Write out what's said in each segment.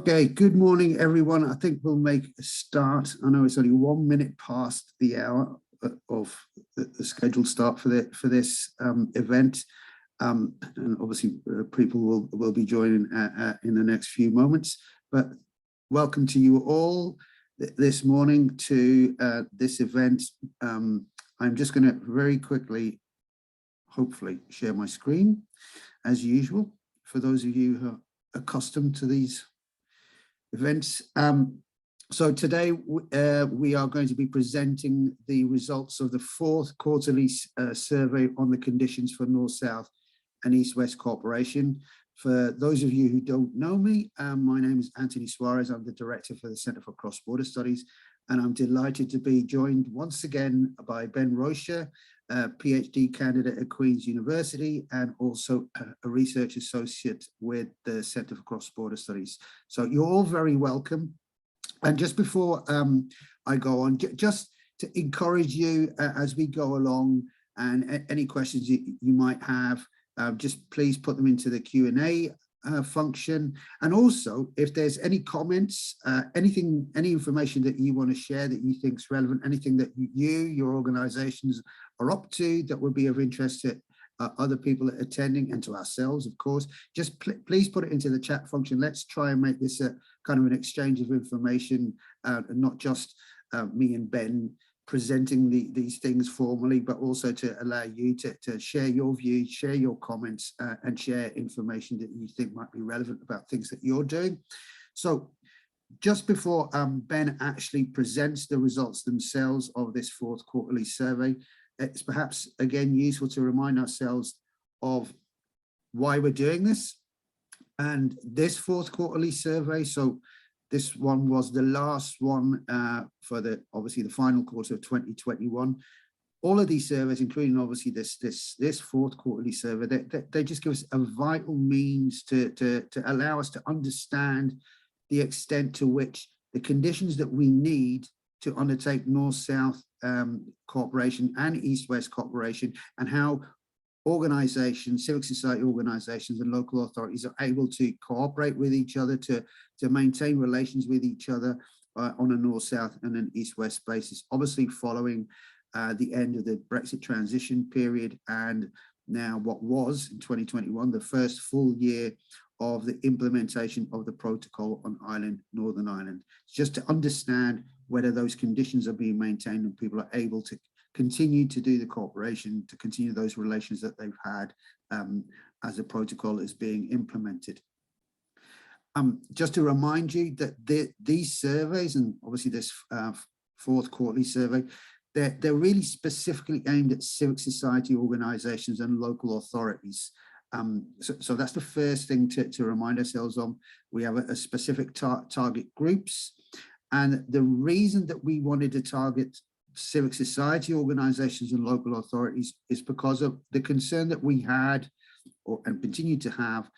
Okay, good morning, everyone. I think we'll make a start. I know it's only 1 minute past the hour of the scheduled start for this event, and obviously people will be joining in the next few moments. But welcome to you all this morning to this event. I'm just going to very quickly, hopefully, share my screen as usual for those of you who are accustomed to these events. So today we are going to be presenting the results of the fourth quarterly survey on the conditions for North-South and East-West cooperation. For those of you who don't know me, my name is Anthony Suarez. I'm the director for the Center for Cross-Border Studies, and I'm delighted to be joined once again by Ben Rocha, PhD candidate at Queen's University and also a research associate with the Center for Cross-Border Studies. So you're all very welcome. And just before I go on, just to encourage you as we go along, and any questions you might have, just please put them into the Q&A function. And also, if there's any comments, any information that you want to share that you think is relevant, anything that your organizations are up to that would be of interest to other people attending and to ourselves, of course, just please put it into the chat function. Let's try and make this a kind of an exchange of information, and not just me and Ben presenting these things formally, but also to allow you to share your views, share your comments, and share information that you think might be relevant about things that you're doing. So just before Ben actually presents the results themselves of this fourth quarterly survey, it's perhaps again useful to remind ourselves of why we're doing this. And this fourth quarterly survey, so this one was the last one for obviously the final quarter of 2021. All of these surveys, including obviously this fourth quarterly survey, they just give us a vital means to allow us to understand the extent to which the conditions that we need to undertake North-South cooperation and East-West cooperation, and how organizations, civic society organizations and local authorities are able to cooperate with each other to maintain relations with each other on a North-South and an East-West basis, obviously following the end of the Brexit transition period, and now what was in 2021 the first full year of the implementation of the protocol on Northern Ireland. Just to understand whether those conditions are being maintained and people are able to continue to do the cooperation, to continue those relations that they've had as the protocol is being implemented. Just to remind you that these surveys, and obviously this fourth quarterly survey, they're really specifically aimed at civic society organizations and local authorities. So that's the first thing to remind ourselves of. We have a specific target groups. And the reason that we wanted to target civic society organizations and local authorities is because of the concern that we had and continue to have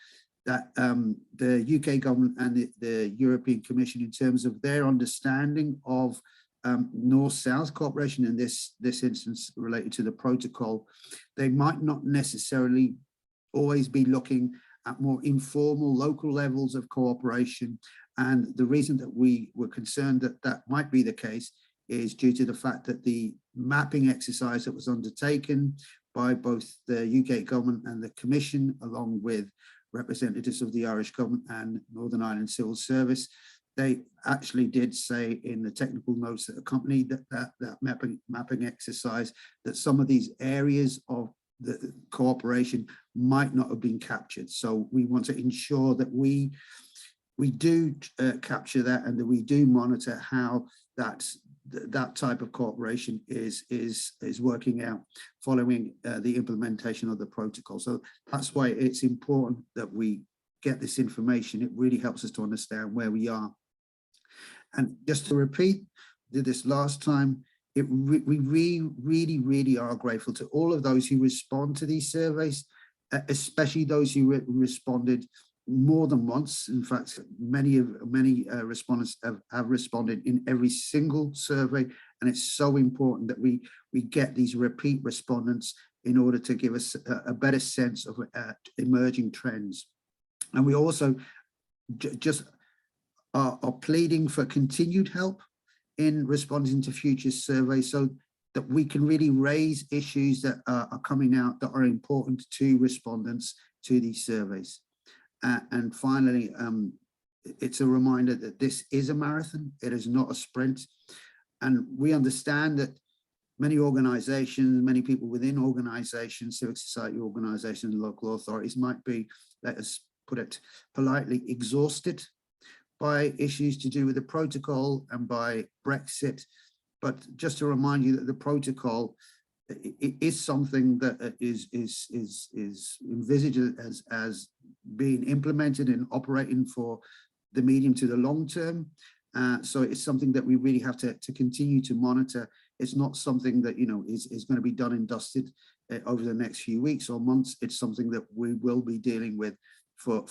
that the UK government and the European Commission, in terms of their understanding of North-South cooperation, in this instance related to the protocol, they might not necessarily always be looking at more informal local levels of cooperation. And the reason that we were concerned that that might be the case is due to the fact that the mapping exercise that was undertaken by both the UK government and the Commission, along with representatives of the Irish government and Northern Ireland Civil Service, they actually did say in the technical notes that accompanied that mapping exercise that some of these areas of the cooperation might not have been captured. So we want to ensure that we do capture that, and that we do monitor how that type of cooperation is working out following the implementation of the protocol. So that's why it's important that we get this information. It really helps us to understand where we are. And just to repeat, did this last time, we really are grateful to all of those who respond to these surveys, especially those who responded more than once. In fact, many respondents have responded in every single survey, and it's so important that we get these repeat respondents in order to give us a better sense of emerging trends. And we also just are pleading for continued help in responding to future surveys so that we can really raise issues that are coming out that are important to respondents to these surveys. And finally, it's a reminder that this is a marathon, it is not a sprint. And we understand that many organizations, many people within organizations, civic society organizations, local authorities might be, let us put it politely, exhausted by issues to do with the protocol and by Brexit. But just to remind you that the protocol is something that is envisaged as being implemented and operating for the medium to the long term. So it's something that we really have to continue to monitor. It's not something that, you know, is going to be done and dusted over the next few weeks or months. It's something that we will be dealing with for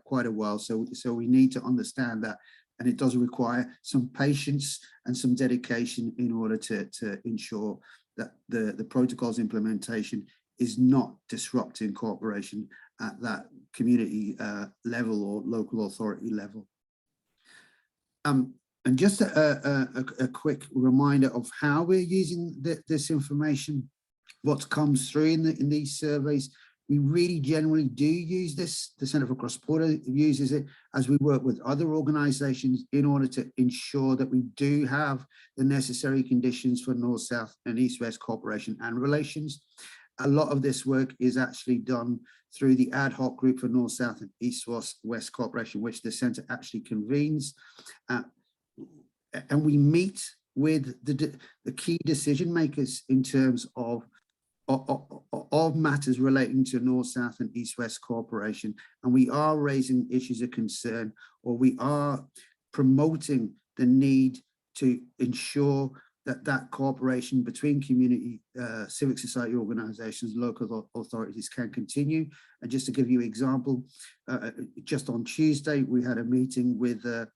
quite a while. So we need to understand that, and it does require some patience and some dedication in order to ensure that the protocol's implementation is not disrupting cooperation at that community level or local authority level. And just a quick reminder of how we're using this information, what comes through in these surveys. We really generally do use this. The Centre for Cross-Border uses it as we work with other organisations in order to ensure that we do have the necessary conditions for North-South and East-West cooperation and relations. A lot of this work is actually done through the ad hoc group for North-South and East-West cooperation, which the Centre actually convenes. And we meet with the key decision makers in terms of matters relating to North-South and East-West cooperation, and we are raising issues of concern, or we are promoting the need to ensure that cooperation between community, civic society organisations, local authorities can continue. And just to give you an example, just on Tuesday, we had a meeting with the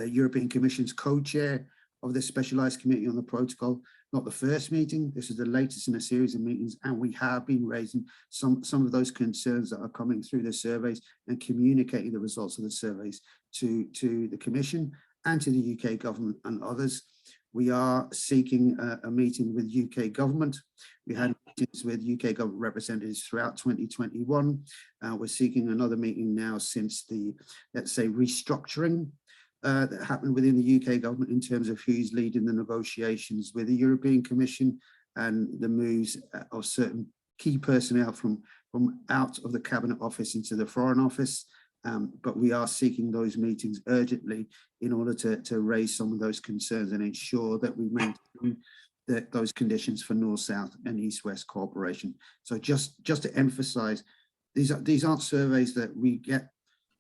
European Commission's co-chair of the Specialised Committee on the Protocol. Not the first meeting, this is the latest in a series of meetings, and we have been raising some of those concerns that are coming through the surveys and communicating the results of the surveys to the Commission and to the UK government and others. We are seeking a meeting with UK government. We had meetings with UK government representatives throughout 2021. We're seeking another meeting now since the, let's say, restructuring that happened within the UK government in terms of who's leading the negotiations with the European Commission and the moves of certain key personnel from out of the Cabinet Office into the Foreign Office. But we are seeking those meetings urgently in order to raise some of those concerns and ensure that we maintain those conditions for North-South and East-West cooperation. So just to emphasize, these aren't surveys that we get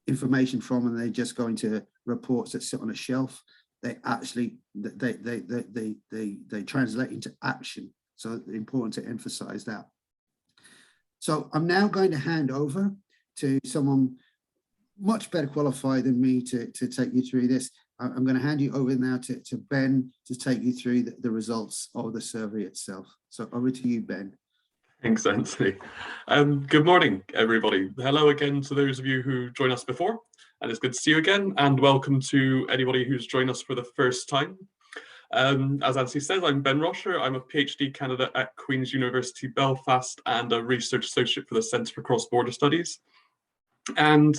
information from and they just go into reports that sit on a shelf. They actually they translate into action. So important to emphasize that. So I'm now going to hand over to someone much better qualified than me to take you through this. I'm going to hand you over now to Ben to take you through the results of the survey itself. So over to you, Ben. Thanks, Anthony. Good morning, everybody. Hello again to those of you who joined us before, and it's good to see you again, and welcome to anybody who's joined us for the first time. As Anthony says, I'm Ben Rosher. I'm a PhD candidate at Queen's University Belfast and a research associate for the Centre for Cross-Border Studies. And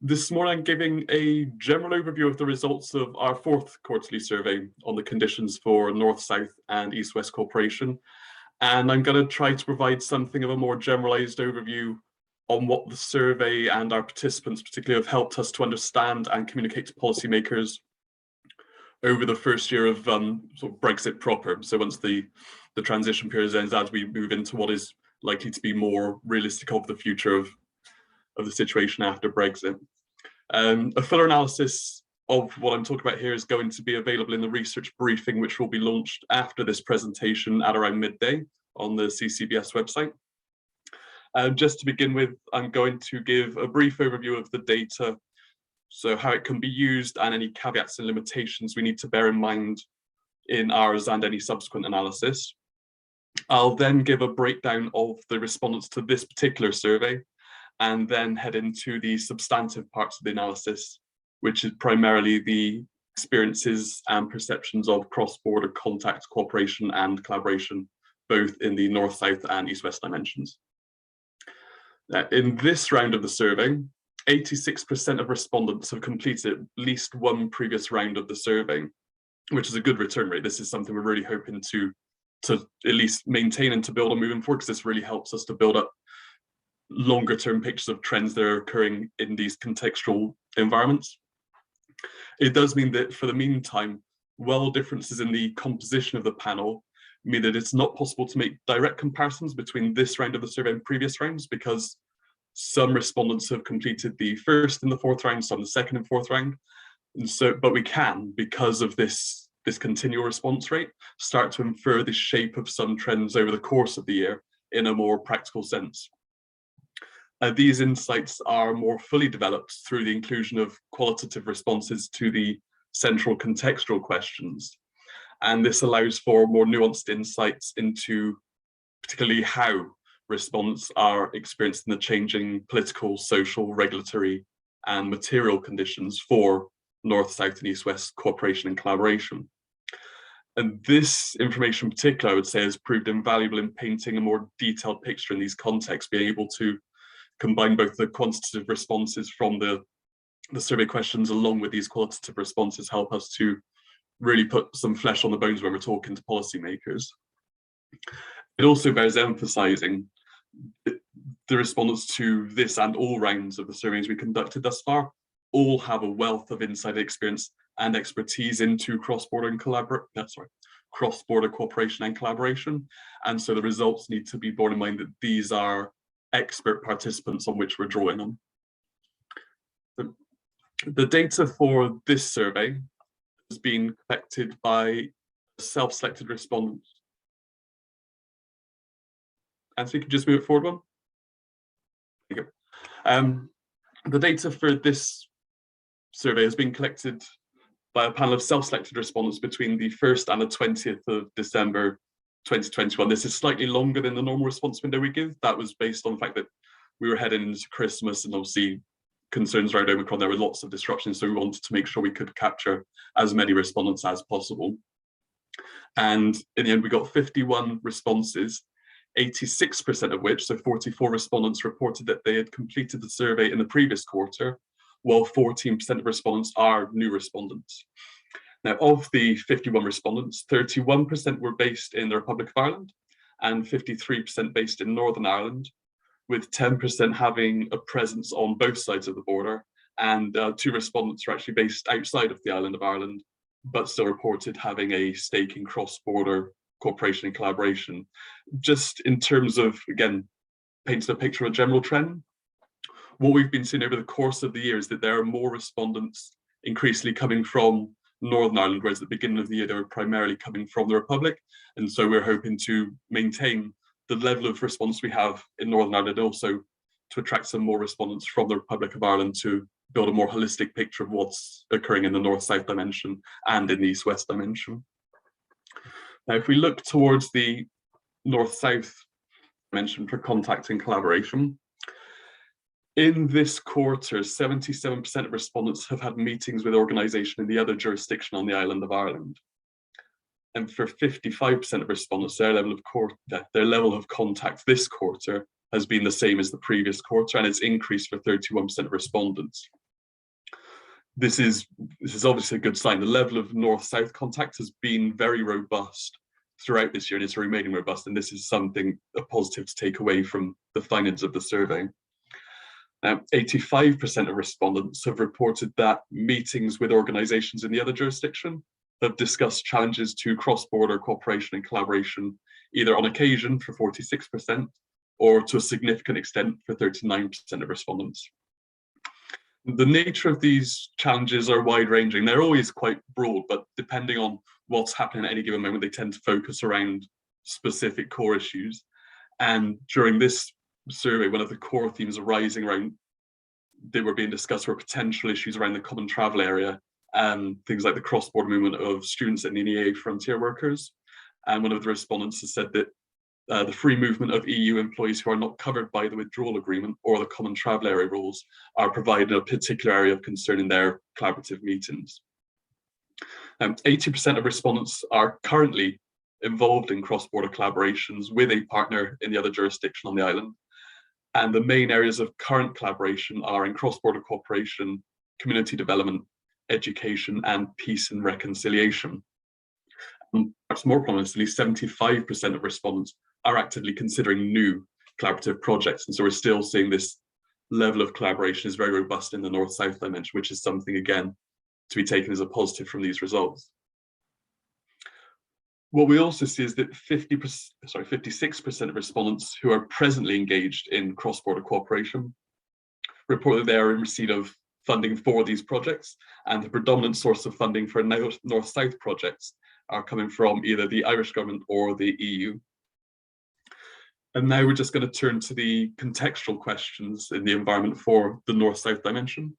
this morning I'm giving a general overview of the results of our fourth quarterly survey on the conditions for North-South and East-West cooperation. And I'm going to try to provide something of a more generalized overview on what the survey and our participants particularly have helped us to understand and communicate to policymakers over the first year of sort of Brexit proper. So once the transition period ends, as we move into what is likely to be more realistic of the future of the situation after Brexit. A fuller analysis of what I'm talking about here is going to be available in the research briefing, which will be launched after this presentation at around midday on the CCBS website. Just to begin with, I'm going to give a brief overview of the data, so how it can be used and any caveats and limitations we need to bear in mind in ours and any subsequent analysis. I'll then give a breakdown of the respondents to this particular survey and then head into the substantive parts of the analysis which is primarily the experiences and perceptions of cross-border contact, cooperation and collaboration, both in the north-south and east-west dimensions. In this round of the survey, 86% of respondents have completed at least one previous round of the survey, which is a good return rate. This is something we're really hoping to at least maintain and to build on moving forward, because this really helps us to build up longer term pictures of trends that are occurring in these contextual environments. It does mean that for the meantime, while differences in the composition of the panel mean that it's not possible to make direct comparisons between this round of the survey and previous rounds, because some respondents have completed the first and the fourth round, some the second and fourth round. And so, but we can, because of this continual response rate, start to infer the shape of some trends over the course of the year in a more practical sense. These insights are more fully developed through the inclusion of qualitative responses to the central contextual questions. And this allows for more nuanced insights into particularly how respondents are experienced in the changing political, social, regulatory, and material conditions for North, South, and East, West cooperation and collaboration. And this information in particular, I would say, has proved invaluable in painting a more detailed picture in these contexts, being able to combine both the quantitative responses from the survey questions along with these qualitative responses help us to really put some flesh on the bones when we're talking to policymakers. It also bears emphasising the respondents to this and all rounds of the surveys we conducted thus far all have a wealth of inside experience and expertise into cross-border cooperation and collaboration. And so the results need to be borne in mind that these are expert participants on which we're drawing on. The data for this survey has been collected by self-selected respondents. And so you can just move it forward one. There you go. The data for this survey has been collected by a panel of self-selected respondents between the 1st and the 20th of December 2021. This is slightly longer than the normal response window we give. That was based on the fact that we were heading into Christmas and obviously concerns around Omicron. There were lots of disruptions, so we wanted to make sure we could capture as many respondents as possible. And in the end, we got 51 responses, 86% of which, so 44 respondents, reported that they had completed the survey in the previous quarter, while 14% of respondents are new respondents. Now, of the 51 respondents, 31% were based in the Republic of Ireland and 53% based in Northern Ireland, with 10% having a presence on both sides of the border, and 2 respondents are actually based outside of the island of Ireland, but still reported having a stake in cross-border cooperation and collaboration. Just in terms of, again, painting a picture of a general trend, what we've been seeing over the course of the year is that there are more respondents increasingly coming from Northern Ireland, whereas at the beginning of the year they were primarily coming from the Republic. And so we're hoping to maintain the level of response we have in Northern Ireland, also to attract some more respondents from the Republic of Ireland to build a more holistic picture of what's occurring in the North-South dimension and in the East-West dimension. Now, if we look towards the North-South dimension for contact and collaboration, in this quarter, 77% of respondents have had meetings with organisation in the other jurisdiction on the island of Ireland. And for 55% of respondents, their level of contact this quarter has been the same as the previous quarter, and it's increased for 31% of respondents. This is obviously a good sign. The level of North-South contact has been very robust throughout this year, and it's remaining robust, and this is something a positive to take away from the findings of the survey. 85% of respondents have reported that meetings with organisations in the other jurisdiction have discussed challenges to cross-border cooperation and collaboration, either on occasion for 46% or to a significant extent for 39% of respondents. The nature of these challenges are wide-ranging. They're always quite broad, but depending on what's happening at any given moment, they tend to focus around specific core issues. And during this survey, one of the core themes arising around that were being discussed were potential issues around the common travel area and things like the cross-border movement of students and NEA frontier workers. And one of the respondents has said that the free movement of EU employees who are not covered by the withdrawal agreement or the common travel area rules are provided a particular area of concern in their collaborative meetings. 80% of respondents are currently involved in cross-border collaborations with a partner in the other jurisdiction on the island. And the main areas of current collaboration are in cross-border cooperation, community development, education, and peace and reconciliation. And perhaps more prominently, 75% of respondents are actively considering new collaborative projects. And so we're still seeing this level of collaboration is very robust in the North-South dimension, which is something, again, to be taken as a positive from these results. What we also see is that 56% of respondents who are presently engaged in cross-border cooperation report that they are in receipt of funding for these projects, and the predominant source of funding for North-South projects are coming from either the Irish government or the EU. And now we're just going to turn to the contextual questions in the environment for the North-South dimension.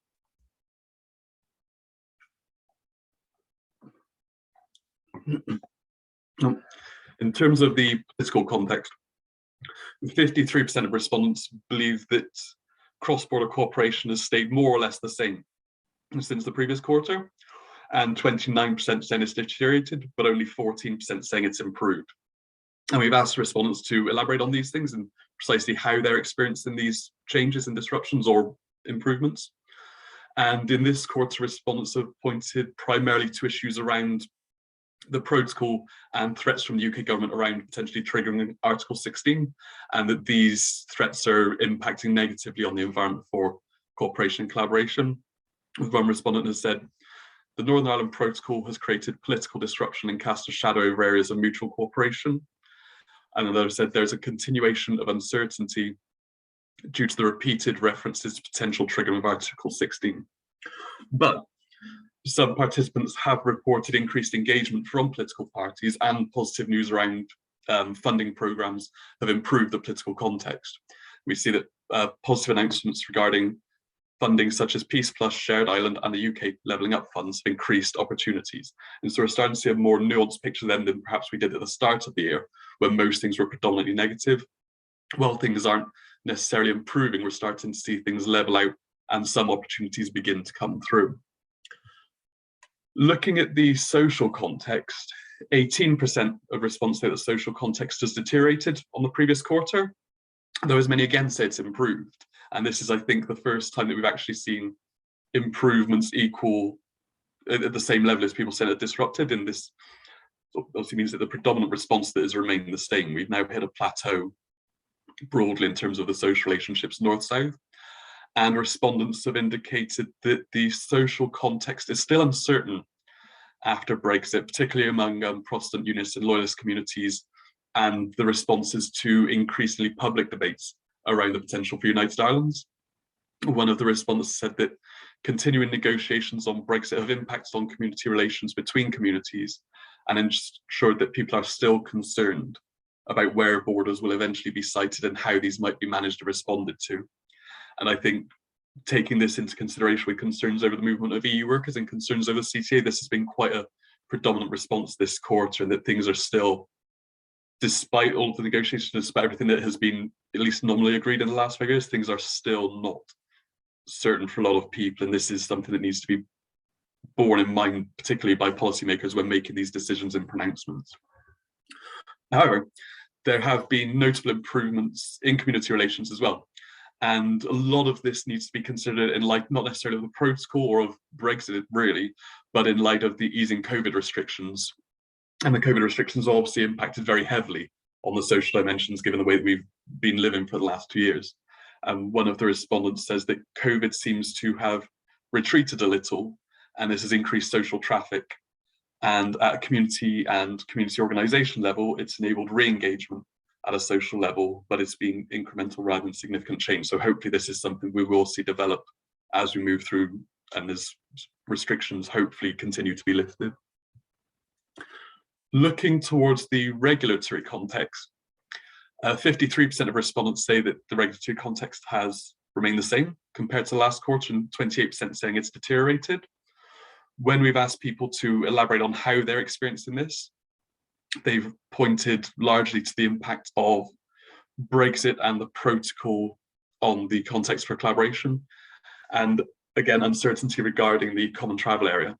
In terms of the political context, 53% of respondents believe that cross-border cooperation has stayed more or less the same since the previous quarter, and 29% saying it's deteriorated, but only 14% saying it's improved. And we've asked respondents to elaborate on these things and precisely how they're experiencing these changes and disruptions or improvements. And in this quarter, respondents have pointed primarily to issues around the protocol and threats from the UK government around potentially triggering Article 16, and that these threats are impacting negatively on the environment for cooperation and collaboration. One respondent has said, the Northern Ireland Protocol has created political disruption and cast a shadow over areas of mutual cooperation. And another said there's a continuation of uncertainty due to the repeated references to potential triggering of Article 16. But some participants have reported increased engagement from political parties, and positive news around funding programmes have improved the political context. We see that positive announcements regarding funding such as Peace Plus, Shared Island and the UK Levelling Up funds have increased opportunities. And so we're starting to see a more nuanced picture then than perhaps we did at the start of the year, when most things were predominantly negative. While things aren't necessarily improving, we're starting to see things level out and some opportunities begin to come through. Looking at the social context, 18% of respondents say the social context has deteriorated on the previous quarter, though as many again say it's improved. And this is, I think, the first time that we've actually seen improvements equal at the same level as people saying it disrupted. And this obviously means that the predominant response that has remained the same. We've now hit a plateau broadly in terms of the social relationships north-south. And respondents have indicated that the social context is still uncertain after Brexit, particularly among Protestant Unionist and Loyalist communities, and the responses to increasingly public debates around the potential for United Ireland. One of the respondents said that continuing negotiations on Brexit have impacted on community relations between communities and ensured that people are still concerned about where borders will eventually be sited and how these might be managed and responded to. And I think taking this into consideration with concerns over the movement of EU workers and concerns over the CTA, this has been quite a predominant response this quarter, and that things are still, despite all of the negotiations, despite everything that has been at least nominally agreed in the last 5 years, things are still not certain for a lot of people. And this is something that needs to be borne in mind, particularly by policymakers when making these decisions and pronouncements. However, there have been notable improvements in community relations as well. And a lot of this needs to be considered in light, not necessarily of the protocol or of Brexit really, but in light of the easing COVID restrictions. And the COVID restrictions obviously impacted very heavily on the social dimensions, given the way that we've been living for the last 2 years. One of the respondents says that COVID seems to have retreated a little, and this has increased social traffic. And at a community and community organisation level, it's enabled re-engagement at a social level, but it's been incremental rather than significant change. So hopefully this is something we will see develop as we move through and as restrictions hopefully continue to be lifted. Looking towards the regulatory context, 53% of respondents say that the regulatory context has remained the same compared to last quarter, and 28% saying it's deteriorated. When we've asked people to elaborate on how they're experiencing this, they've pointed largely to the impact of Brexit and the protocol on the context for collaboration, and again, uncertainty regarding the common travel area.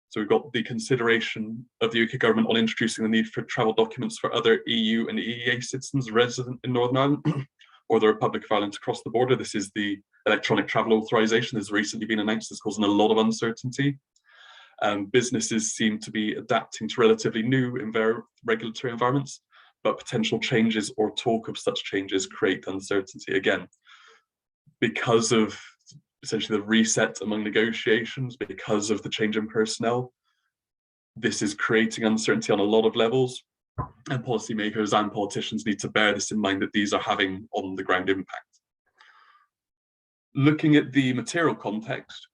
So we've got the consideration of the UK government on introducing the need for travel documents for other EU and EEA citizens resident in Northern Ireland or the Republic of Ireland to cross the border. This is the electronic travel authorization that has recently been announced. It's causing a lot of uncertainty. Businesses seem to be adapting to relatively new regulatory environments, but potential changes or talk of such changes create uncertainty again. Because of essentially the reset among negotiations, because of the change in personnel, this is creating uncertainty on a lot of levels, and policymakers and politicians need to bear this in mind, that these are having on the ground impact. Looking at the material context,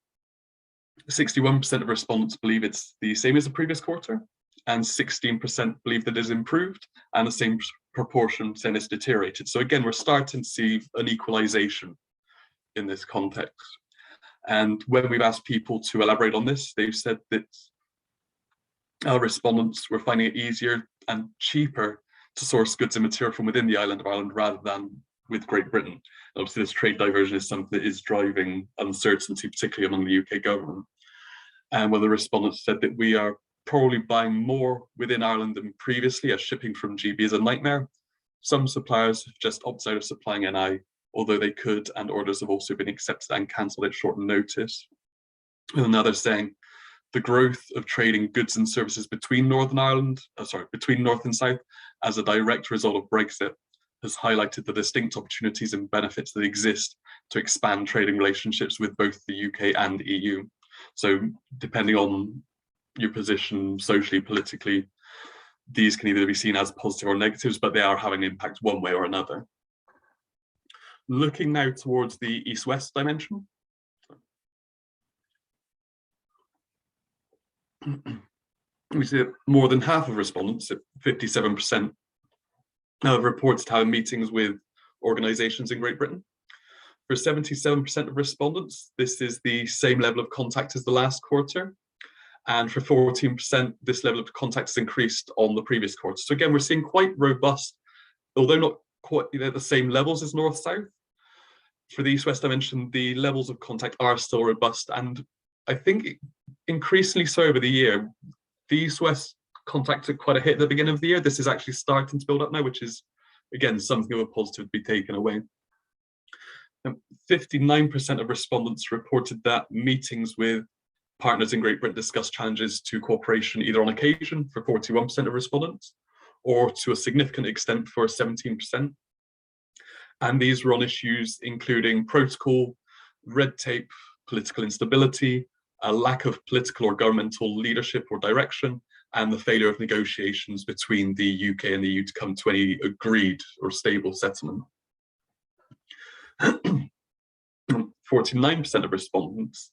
61% of respondents believe it's the same as the previous quarter, and 16% believe that it has improved, and the same proportion saying it's deteriorated. So again, we're starting to see an equalization in this context. And when we've asked people to elaborate on this, they've said that our respondents were finding it easier and cheaper to source goods and material from within the island of Ireland rather than with Great Britain. And obviously, this trade diversion is something that is driving uncertainty, particularly among the UK government. And one of the respondents said that we are probably buying more within Ireland than previously, as shipping from GB is a nightmare. Some suppliers have just opted out of supplying NI, although they could, and orders have also been accepted and cancelled at short notice. And another saying, the growth of trading goods and services between between North and South as a direct result of Brexit has highlighted the distinct opportunities and benefits that exist to expand trading relationships with both the UK and EU. So depending on your position socially, politically, these can either be seen as positive or negatives, but they are having an impact one way or another. Looking now towards the East-West dimension. We see that more than half of respondents, 57%, have reported having meetings with organisations in Great Britain. For 77% of respondents, this is the same level of contact as the last quarter. And for 14%, this level of contact has increased on the previous quarter. So again, we're seeing quite robust, although not quite the same levels as North-South. For the East-West dimension, the levels of contact are still robust, and I think increasingly so over the year. The East-West contact took quite a hit at the beginning of the year. This is actually starting to build up now, which is, again, something of a positive to be taken away. 59% of respondents reported that meetings with partners in Great Britain discussed challenges to cooperation either on occasion for 41% of respondents, or to a significant extent for 17%. And these were on issues including protocol, red tape, political instability, a lack of political or governmental leadership or direction, and the failure of negotiations between the UK and the EU to come to any agreed or stable settlement. 49% of respondents,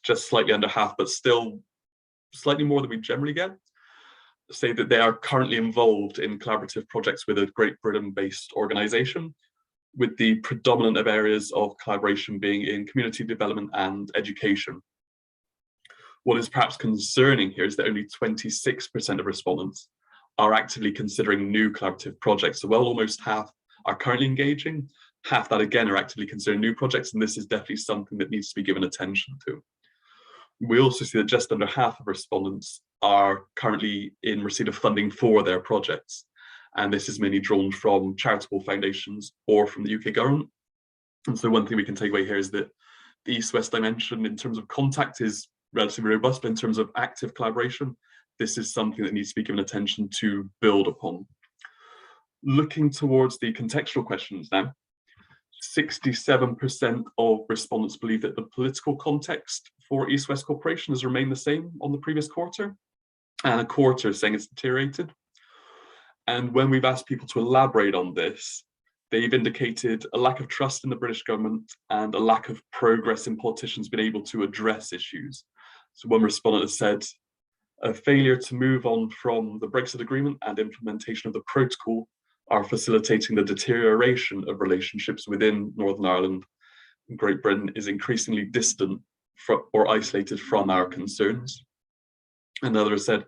just slightly under half, but still slightly more than we generally get, say that they are currently involved in collaborative projects with a Great Britain-based organisation, with the predominant of areas of collaboration being in community development and education. What is perhaps concerning here is that only 26% of respondents are actively considering new collaborative projects. So while almost half are currently engaging, half that again are actively considering new projects, and this is definitely something that needs to be given attention to. We also see that just under half of respondents are currently in receipt of funding for their projects, and this is mainly drawn from charitable foundations or from the UK government. And so one thing we can take away here is that the East-West dimension in terms of contact is relatively robust, but in terms of active collaboration, this is something that needs to be given attention to build upon. Looking towards the contextual questions now, 67% of respondents believe that the political context for East-West cooperation has remained the same on the previous quarter, and a quarter saying it's deteriorated. And when we've asked people to elaborate on this, they've indicated a lack of trust in the British government and a lack of progress in politicians being able to address issues. So one respondent has said, a failure to move on from the Brexit agreement and implementation of the protocol are facilitating the deterioration of relationships within Northern Ireland. Great Britain is increasingly distant or isolated from our concerns. Another said,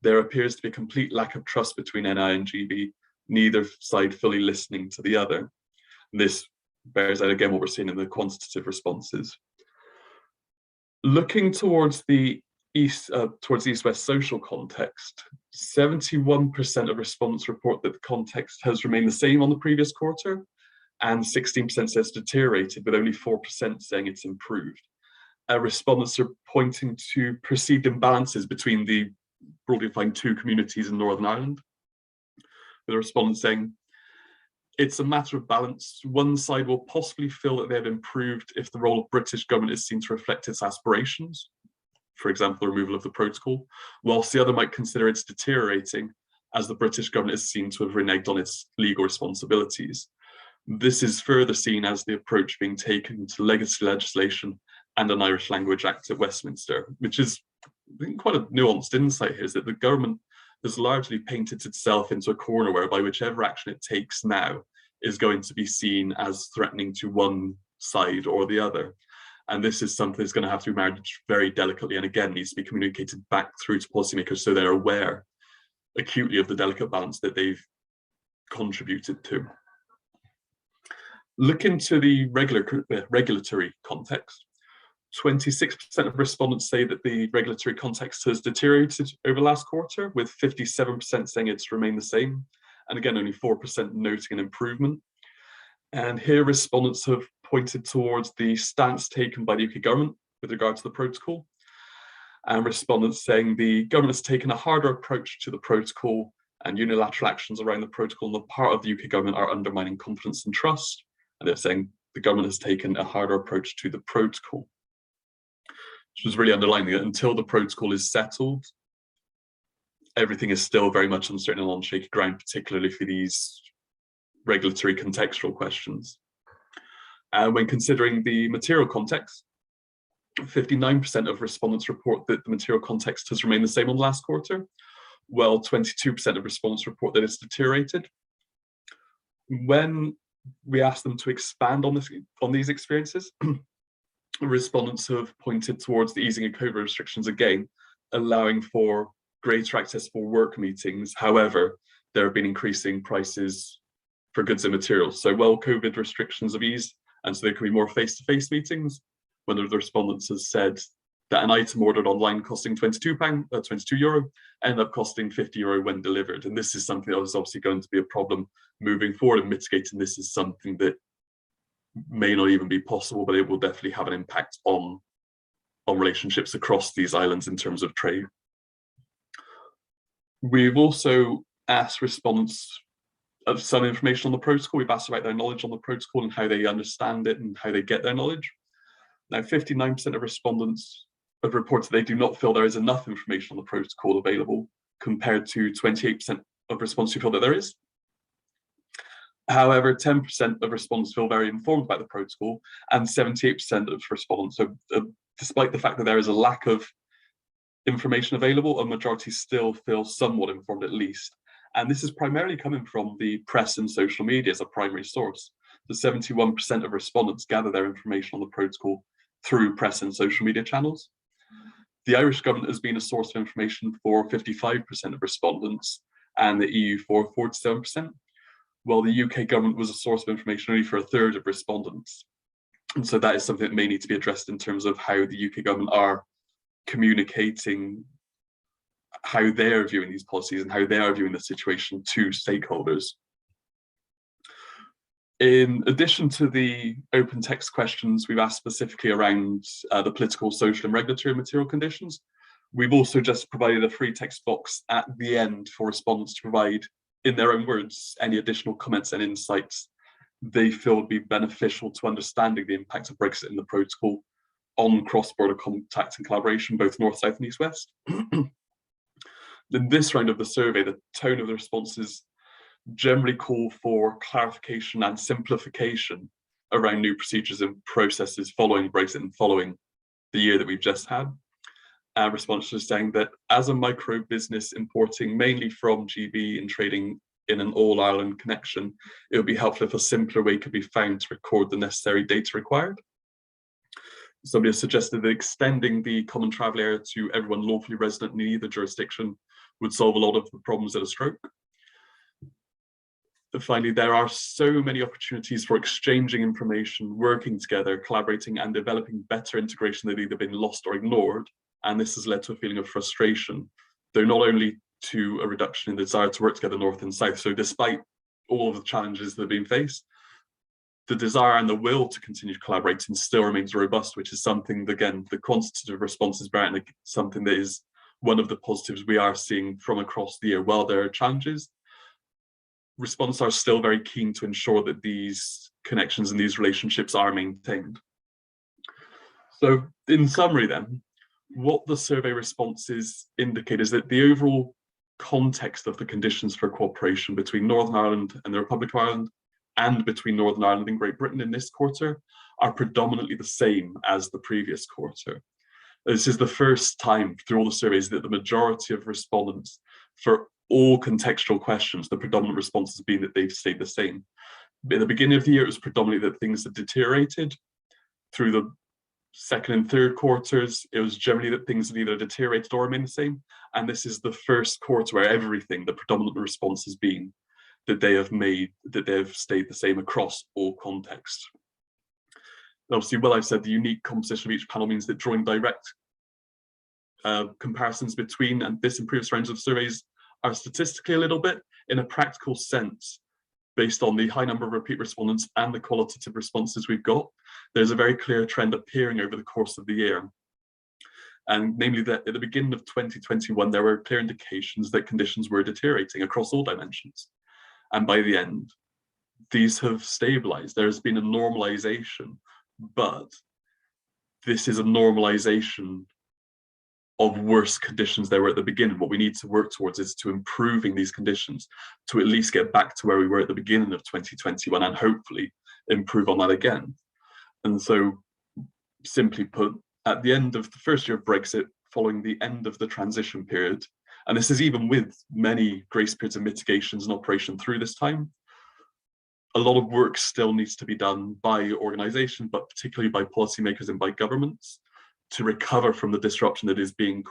there appears to be a complete lack of trust between NI and GB, neither side fully listening to the other. And this bears out again what we're seeing in the quantitative responses. Looking towards the East-West social context, 71% of respondents report that the context has remained the same on the previous quarter, and 16% says deteriorated, with only 4% saying it's improved. Respondents are pointing to perceived imbalances between the broadly defined two communities in Northern Ireland, with a respondent saying, it's a matter of balance. One side will possibly feel that they have improved if the role of British government is seen to reflect its aspirations, for example, the removal of the protocol, whilst the other might consider it's deteriorating as the British government is seen to have reneged on its legal responsibilities. This is further seen as the approach being taken to legacy legislation and an Irish Language Act at Westminster, which is quite a nuanced insight here, is that the government has largely painted itself into a corner whereby whichever action it takes now is going to be seen as threatening to one side or the other. And this is something that's going to have to be managed very delicately, and again needs to be communicated back through to policymakers so they're aware acutely of the delicate balance that they've contributed to. Look into the regulatory context. 26% of respondents say that the regulatory context has deteriorated over last quarter, with 57% saying it's remained the same, and again only 4% noting an improvement. And here respondents have pointed towards the stance taken by the UK government with regard to the protocol, and respondents saying the government has taken a harder approach to the protocol, and unilateral actions around the protocol on the part of the UK government are undermining confidence and trust. And they're saying the government has taken a harder approach to the protocol, which was really underlining that until the protocol is settled, everything is still very much uncertain and on shaky ground, particularly for these regulatory contextual questions. And when considering the material context, 59% of respondents report that the material context has remained the same on the last quarter, while 22% of respondents report that it's deteriorated. When we ask them to expand on these experiences, respondents have pointed towards the easing of COVID restrictions again, allowing for greater access for work meetings. However, there have been increasing prices for goods and materials. So while COVID restrictions have eased, and so there can be more face-to-face meetings, one of the respondents has said that an item ordered online costing €22 ended up costing €50 when delivered. And this is something that is obviously going to be a problem moving forward, and mitigating this is something that may not even be possible, but it will definitely have an impact on relationships across these islands in terms of trade. We've also asked respondents of some information on the protocol. We've asked about their knowledge on the protocol and how they understand it and how they get their knowledge. Now, 59% of respondents have reported they do not feel there is enough information on the protocol available, compared to 28% of respondents who feel that there is. However, 10% of respondents feel very informed about the protocol, and 78% of respondents, so despite the fact that there is a lack of information available, a majority still feel somewhat informed at least. And this is primarily coming from the press and social media as a primary source. So 71% of respondents gather their information on the protocol through press and social media channels. The Irish government has been a source of information for 55% of respondents, and the EU for 47%, while the UK government was a source of information only for a third of respondents. And so that is something that may need to be addressed in terms of how the UK government are communicating how they're viewing these policies and how they are viewing the situation to stakeholders. In addition to the open text questions we've asked specifically around the political, social and regulatory material conditions, we've also just provided a free text box at the end for respondents to provide, in their own words, any additional comments and insights they feel would be beneficial to understanding the impact of Brexit and the protocol on cross-border contact and collaboration, both north, south and east, west. In this round of the survey, the tone of the responses generally call for clarification and simplification around new procedures and processes following Brexit and following the year that we've just had. Responses are saying that as a micro business importing mainly from GB and trading in an all-Ireland connection, it would be helpful if a simpler way could be found to record the necessary data required. somebody has suggested that extending the common travel area to everyone lawfully resident in either jurisdiction would solve a lot of the problems at a stroke. And finally, there are so many opportunities for exchanging information, working together, collaborating, and developing better integration that have either been lost or ignored. And this has led to a feeling of frustration, though not only to a reduction in the desire to work together north and south. So despite all of the challenges that have been faced, the desire and the will to continue collaborating still remains robust, which is something, again, the quantitative responses bear out, something that is one of the positives we are seeing from across the year. While there are challenges, respondents are still very keen to ensure that these connections and these relationships are maintained. So in summary then, what the survey responses indicate is that the overall context of the conditions for cooperation between Northern Ireland and the Republic of Ireland and between Northern Ireland and Great Britain in this quarter are predominantly the same as the previous quarter. This is the first time through all the surveys that the majority of respondents for all contextual questions, the predominant response has been that they've stayed the same. At the beginning of the year, it was predominantly that things had deteriorated. Through the second and third quarters, it was generally that things had either deteriorated or remained the same. And this is the first quarter where everything, the predominant response has been that they have stayed the same across all contexts. Obviously, well, I've said the unique composition of each panel means that drawing direct comparisons between and this and previous rounds of surveys are statistically a little bit, in a practical sense, based on the high number of repeat respondents and the qualitative responses we've got, there's a very clear trend appearing over the course of the year. And namely that at the beginning of 2021, there were clear indications that conditions were deteriorating across all dimensions. And by the end, these have stabilized. There has been a normalization, but this is a normalization of worse conditions there were at the beginning. What we need to work towards is to improving these conditions to at least get back to where we were at the beginning of 2021 and hopefully improve on that again. And so, simply put, at the end of the first year of Brexit, following the end of the transition period, and this is even with many grace periods and mitigations in operation through this time, a lot of work still needs to be done by organisations, but particularly by policymakers and by governments, to recover from the disruption that has been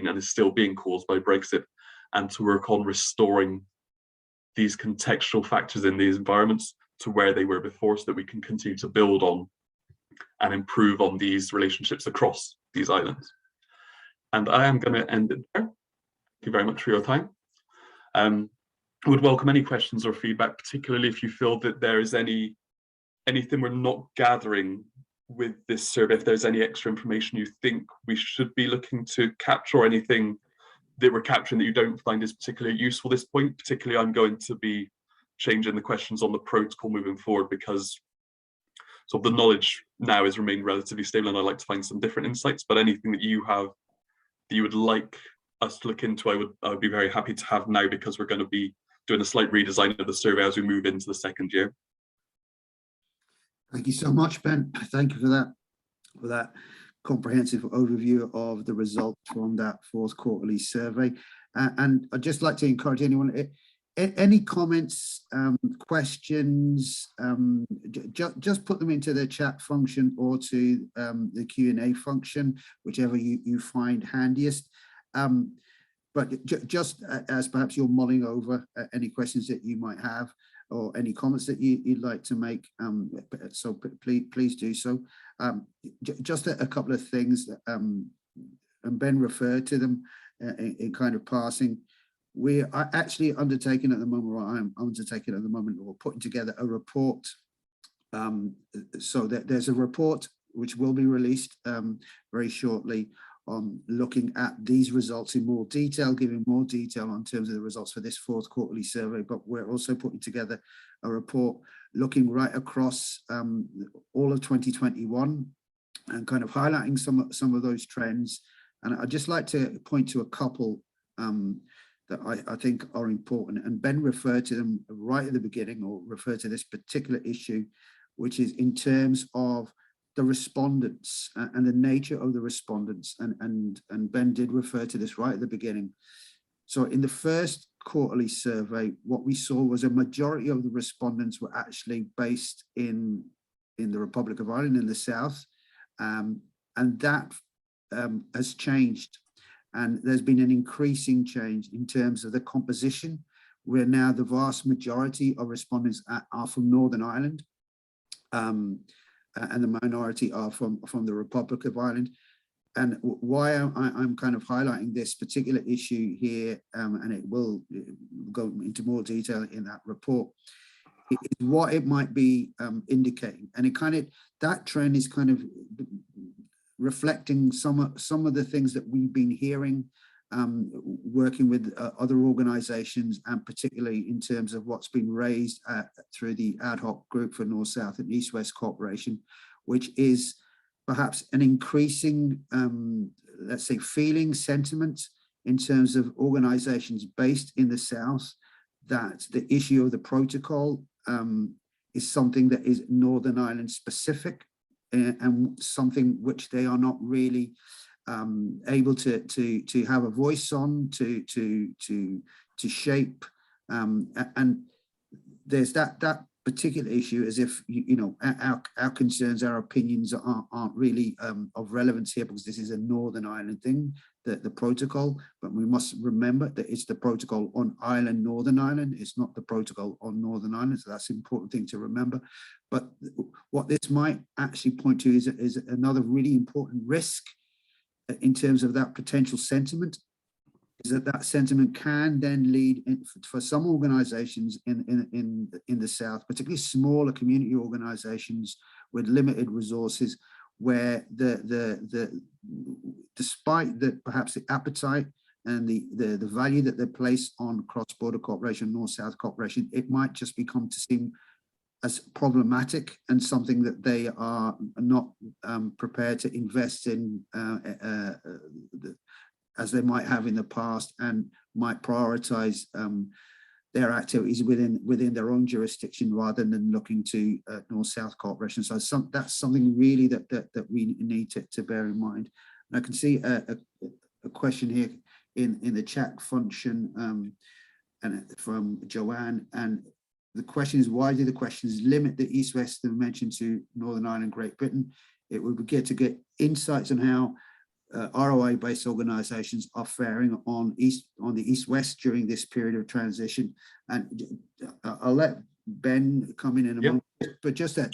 and is still being caused by Brexit, and to work on restoring these contextual factors in these environments to where they were before, so that we can continue to build on and improve on these relationships across these islands. And I am going to end it there. Thank you very much for your time. I would welcome any questions or feedback, particularly if you feel that there is anything we're not gathering with this survey, if there's any extra information you think we should be looking to capture, or anything that we're capturing that you don't find is particularly useful at this point. Particularly, I'm going to be changing the questions on the protocol moving forward, because so the knowledge now has remained relatively stable, and I'd like to find some different insights. But anything that you have that you would like us to look into, I would be very happy to have now, because we're going to be doing a slight redesign of the survey as we move into the second year. Thank you so much, Ben. Thank you for that comprehensive overview of the results from that fourth quarterly survey. And I'd just like to encourage anyone, any comments, questions, just put them into the chat function or to the Q&A function, whichever you find handiest. But just as perhaps you're mulling over any questions that you might have, or any comments that you'd like to make, so please do so. Just a couple of things, and Ben referred to them in kind of passing. We are actually undertaking at the moment, or I'm undertaking at the moment, or putting together a report. So that there's a report which will be released very shortly, on looking at these results in more detail, giving more detail on terms of the results for this fourth quarterly survey. But we're also putting together a report looking right across all of 2021 and kind of highlighting some of those trends. And I'd just like to point to a couple that I think are important. And Ben referred to them right at the beginning, or referred to this particular issue, which is in terms of the respondents and the nature of the respondents, and Ben did refer to this right at the beginning. So in the first quarterly survey, what we saw was a majority of the respondents were actually based in the Republic of Ireland, in the south, And that has changed. And there's been an increasing change in terms of the composition, where now the vast majority of respondents are from Northern Ireland, and the minority are from the Republic of Ireland. And why I'm kind of highlighting this particular issue here, and it will go into more detail in that report, is what it might be indicating. And it kind of, that trend is kind of reflecting some of the things that we've been hearing, working with other organizations, and particularly in terms of what's been raised through the ad hoc group for North, South and East West cooperation, which is perhaps an increasing, let's say, feeling sentiment in terms of organizations based in the South, that the issue of the protocol is something that is Northern Ireland specific, and something which they are not really able to have a voice on, to shape, and there's that particular issue, as if our concerns, our opinions aren't really of relevance here, because this is a Northern Ireland thing, the protocol. But we must remember that it's the protocol on Ireland, Northern Ireland. It's not the protocol on Northern Ireland. So that's an important thing to remember. But what this might actually point to is another really important risk in terms of that potential sentiment, is that sentiment can then lead for some organizations in the South, particularly smaller community organizations with limited resources, where despite perhaps the appetite and the value that they place on cross-border cooperation, North-South cooperation, it might just become to seem as problematic and something that they are not prepared to invest in as they might have in the past, and might prioritize their activities within their own jurisdiction rather than looking to North-South cooperation. So that's something really that we need to bear in mind. And I can see a question here in the chat function and from Joanne, and the question is, why do the questions limit the East-West dimension to Northern Ireland, Great Britain? It would be good to get insights on how ROI-based organisations are faring on the East-West during this period of transition. And I'll let Ben come in a moment, but just that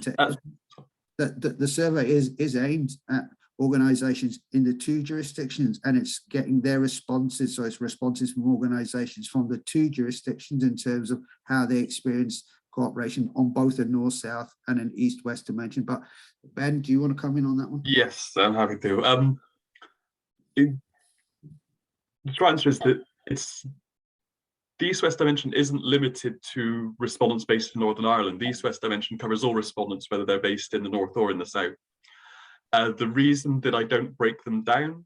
the survey is aimed at organisations in the two jurisdictions, and it's getting their responses. So it's responses from organisations from the two jurisdictions in terms of how they experience cooperation on both a North-South and an East-West dimension. But Ben, do you want to come in on that one? Yes, I'm happy to. The short answer is that the East-West dimension isn't limited to respondents based in Northern Ireland. The East-West dimension covers all respondents, whether they're based in the North or in the South. The reason that I don't break them down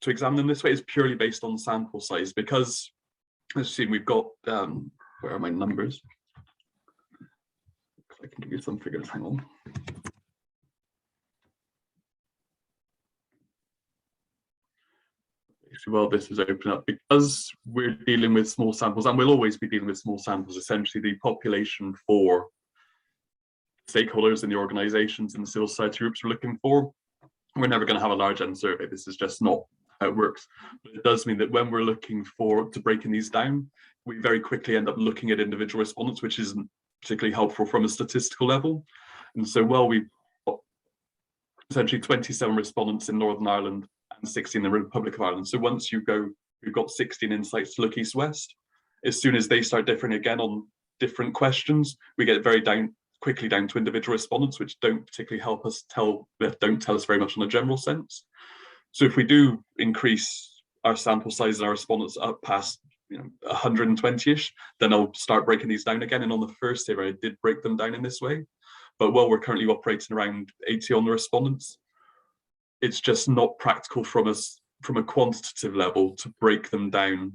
to examine them this way is purely based on sample size, because as you've seen, we've got, where are my numbers? I can give you some figures, hang on. Well, this is open up because we're dealing with small samples, and we'll always be dealing with small samples. Essentially, the population for stakeholders in the organizations and the civil society groups we're looking for, we're never going to have a large end survey. This is just not how it works. But it does mean that when we're looking to breaking these down, we very quickly end up looking at individual respondents, which isn't particularly helpful from a statistical level. And so, while we've got essentially 27 respondents in Northern Ireland and 16 in the Republic of Ireland. So once you go, we've got 16 insights to look East-West. As soon as they start differing again on different questions, we get very quickly down to individual respondents, which don't particularly help us don't tell us very much on a general sense. So if we do increase our sample size and our respondents up past 120-ish, then I'll start breaking these down again. And on the first survey, I did break them down in this way. But while we're currently operating around 80 on the respondents, it's just not practical from a quantitative level to break them down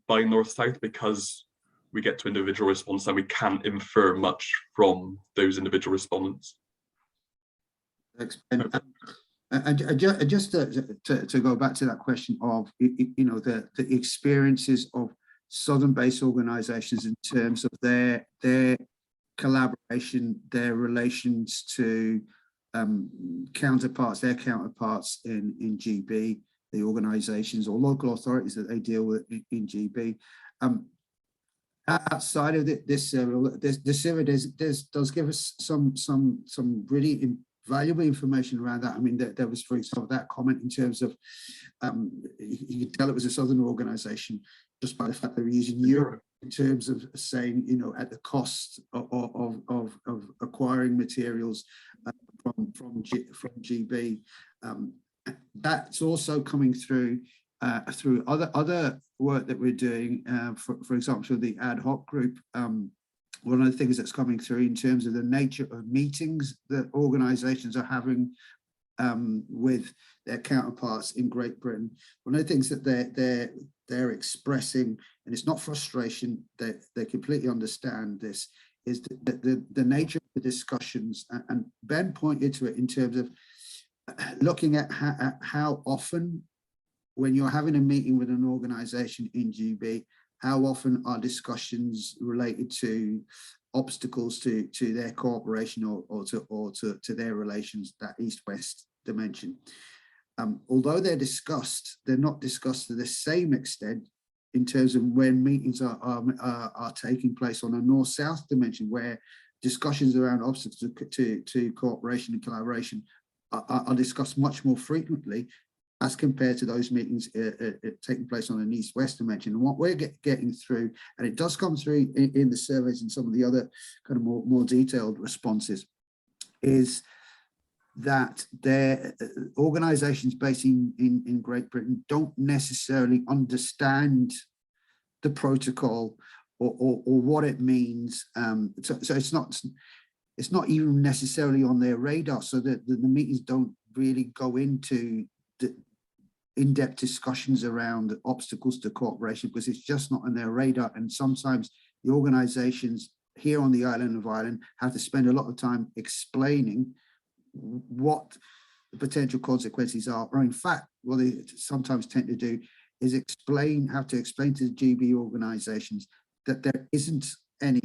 by North-South, because we get to individual respondents and we can't infer much from those individual respondents. Thanks, Ben. And just to go back to that question of the experiences of Southern-based organisations in terms of their collaboration, their relations to counterparts, their counterparts in GB, the organisations or local authorities that they deal with in GB. Outside of this survey, does give us some really valuable information around that. I mean, there was, for example, that comment in terms of you could tell it was a southern organisation just by the fact they were using Europe in terms of saying, you know, at the cost of acquiring materials from GB. That's also coming through through other work that we're doing. For example, the ad hoc group. One of the things that's coming through in terms of the nature of meetings that organisations are having with their counterparts in Great Britain. One of the things that they're expressing, and it's not frustration, that they completely understand this, is the nature of the discussions. And Ben pointed to it in terms of looking at how often, when you're having a meeting with an organisation in GB, how often are discussions related to obstacles to their cooperation or to their relations, that east-west dimension. Although they're discussed, they're not discussed to the same extent in terms of when meetings are taking place on a north-south dimension, where discussions around obstacles to cooperation and collaboration are discussed much more frequently as compared to those meetings taking place on an east-west dimension. And what we're getting through, and it does come through in the surveys and some of the other kind of more detailed responses, is that their organisations based in Great Britain don't necessarily understand the protocol or what it means. So it's not even necessarily on their radar, so that the meetings don't really go into the in-depth discussions around obstacles to cooperation, because it's just not on their radar. And sometimes the organisations here on the island of Ireland have to spend a lot of time explaining what the potential consequences are, or in fact, what they sometimes tend to do is have to explain to the GB organisations that there isn't any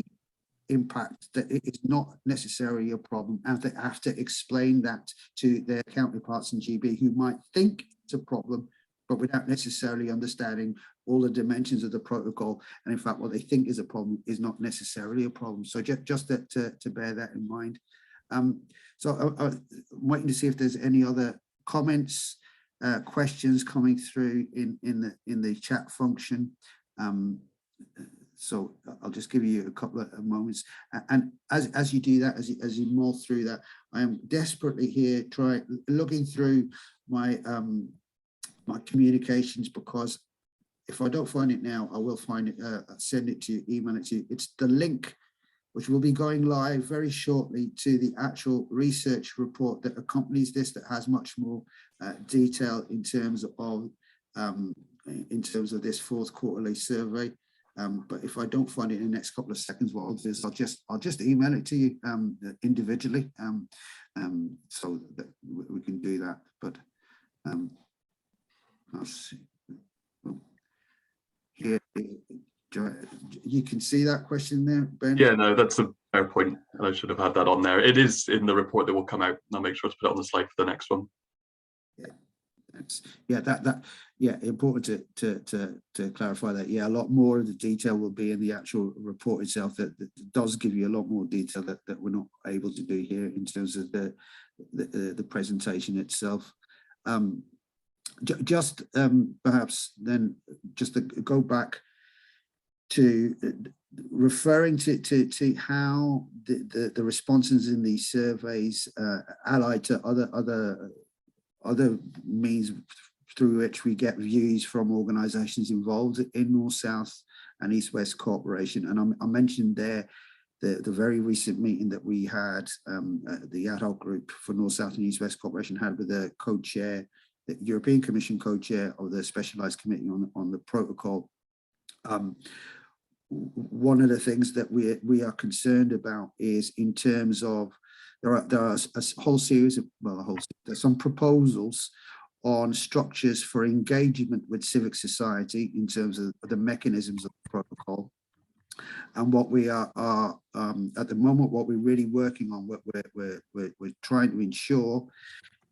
impact, that it is not necessarily a problem, and they have to explain that to their counterparts in GB who might think it's a problem, but without necessarily understanding all the dimensions of the protocol. And in fact, what they think is a problem is not necessarily a problem. So just to bear that in mind. So I'm waiting to see if there's any other comments, questions coming through in the chat function. So I'll just give you a couple of moments, and as you do that, as you mull through that, I am desperately here looking through my my communications, because if I don't find it now, I will find it, send it to you, email it to you. It's the link which will be going live very shortly to the actual research report that accompanies this, that has much more detail in terms of this fourth quarterly survey. But if I don't find it in the next couple of seconds, what I'll do is I'll just email it to you individually, so that we can do that. But I'll see. Here, you can see that question there, Ben? Yeah, no, that's a fair point, and I should have had that on there. It is in the report that will come out, and I'll make sure to put it on the slide for the next one. Yeah, important to clarify that. Yeah, a lot more of the detail will be in the actual report itself, that does give you a lot more detail that we're not able to do here in terms of the presentation itself. Just perhaps then just to go back to referring to how the responses in these surveys allied to other means through which we get views from organisations involved in North-South and East-West cooperation. And I mentioned there the very recent meeting that we had, the ad hoc group for North-South and East-West cooperation had with the co-chair, the European Commission co-chair of the Specialised Committee on the Protocol. One of the things that we are concerned about is in terms of there are a whole series of, there's some proposals on structures for engagement with civic society in terms of the mechanisms of the protocol. And what we are at the moment, what we're really working on, what we're trying to ensure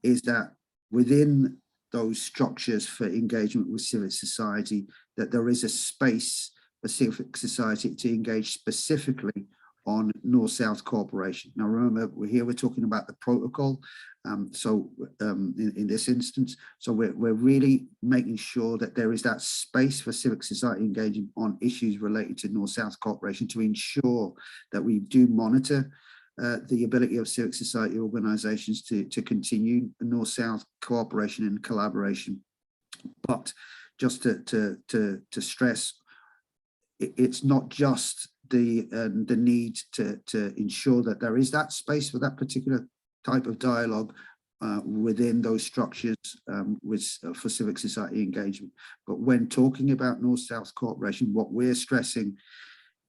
is that within those structures for engagement with civic society, that there is a space for civic society to engage specifically on North-South cooperation. Now, remember, we're talking about the protocol. In this instance, so we're really making sure that there is that space for civic society engaging on issues related to North-South cooperation to ensure that we do monitor the ability of civic society organisations to continue North-South cooperation and collaboration. But just to stress, it's not just the need to ensure that there is that space for that particular type of dialogue within those structures for civic society engagement. But when talking about North-South cooperation, what we're stressing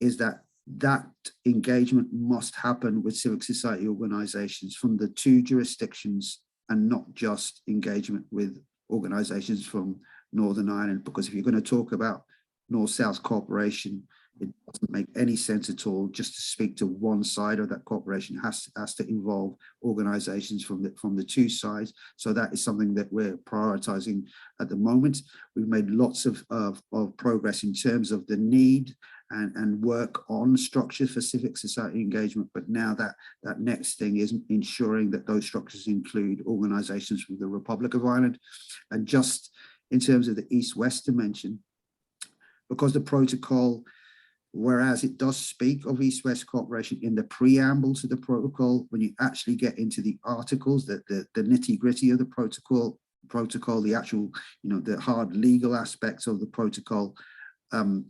is that that engagement must happen with civic society organisations from the two jurisdictions and not just engagement with organisations from Northern Ireland, because if you're going to talk about North-South cooperation, it doesn't make any sense at all just to speak to one side of that cooperation. It has to involve organisations from the two sides. So that is something that we're prioritising at the moment. We've made lots of progress in terms of the need and work on structures for civic society engagement. But now that next thing is ensuring that those structures include organisations from the Republic of Ireland. And just in terms of the East-West dimension, because the protocol, whereas it does speak of East-West cooperation in the preamble to the protocol, when you actually get into the articles, the nitty-gritty of the protocol, the actual, the hard legal aspects of the protocol,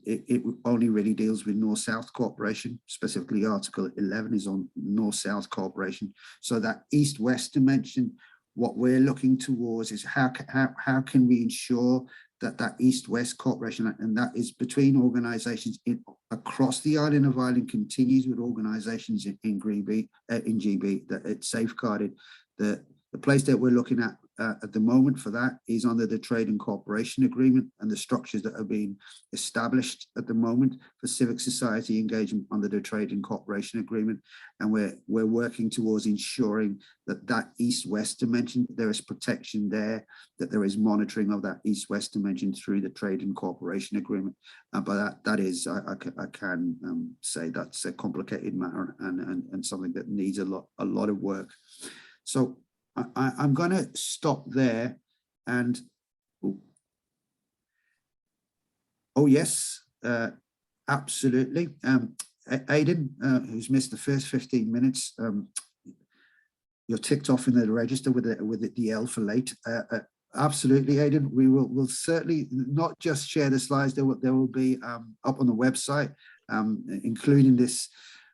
it only really deals with North-South cooperation. Specifically, Article 11 is on North-South cooperation. So that East-West dimension, what we're looking towards is how can we ensure that East-West cooperation, and that is between organisations across the island of Ireland, continues with organisations in GB, that it's safeguarded. The place that we're looking at the moment for that is under the Trade and Cooperation Agreement and the structures that are being established at the moment for civic society engagement under the Trade and Cooperation Agreement. And we're working towards ensuring that East-West dimension, there is protection there, that there is monitoring of that East-West dimension through the Trade and Cooperation Agreement. But that is, I can say that's a complicated matter and something that needs a lot of work. So I'm going to stop there and, oh yes, absolutely. Aidan, who's missed the first 15 minutes, you're ticked off in the register with the L for late. Absolutely, Aidan. We'll certainly not just share the slides. There will be up on the website, including this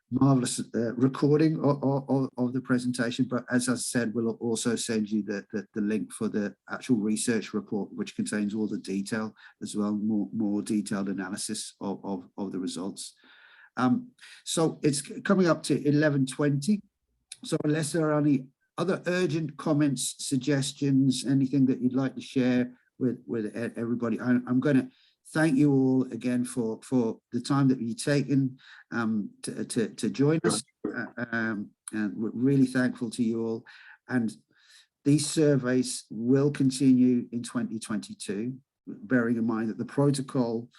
marvelous recording of the presentation. But as I said, we'll also send you the link for the actual research report, which contains all the detail as well, more detailed analysis of the results. So it's coming up to 11:20. So unless there are any other urgent comments, suggestions, anything that you'd like to share with everybody, I'm going to thank you all again for the time that you've taken to join us. And we're really thankful to you all. And these surveys will continue in 2022, bearing in mind that the protocol,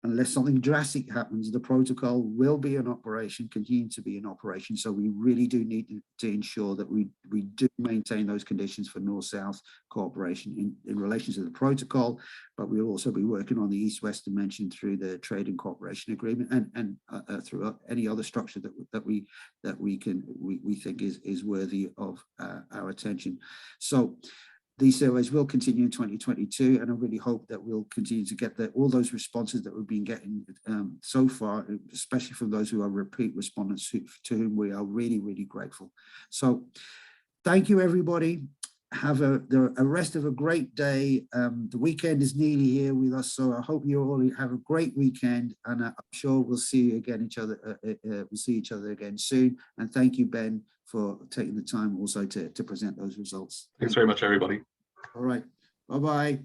unless something drastic happens, the protocol will be in operation, continue to be in operation. So we really do need to ensure that we do maintain those conditions for North-South cooperation in relation to the protocol, but we'll also be working on the East-West dimension through the Trade and Cooperation Agreement and through any other structure that we think is worthy of our attention. So these surveys will continue in 2022, and I really hope that we'll continue to get all those responses that we've been getting so far, especially from those who are repeat respondents to whom we are really, really grateful. So thank you, everybody. Have a rest of a great day. The weekend is nearly here with us, so I hope you all have a great weekend, and I'm sure we'll see each other again soon. And thank you, Ben, for taking the time also to present those results. Thanks very much, everybody. All right. Bye-bye.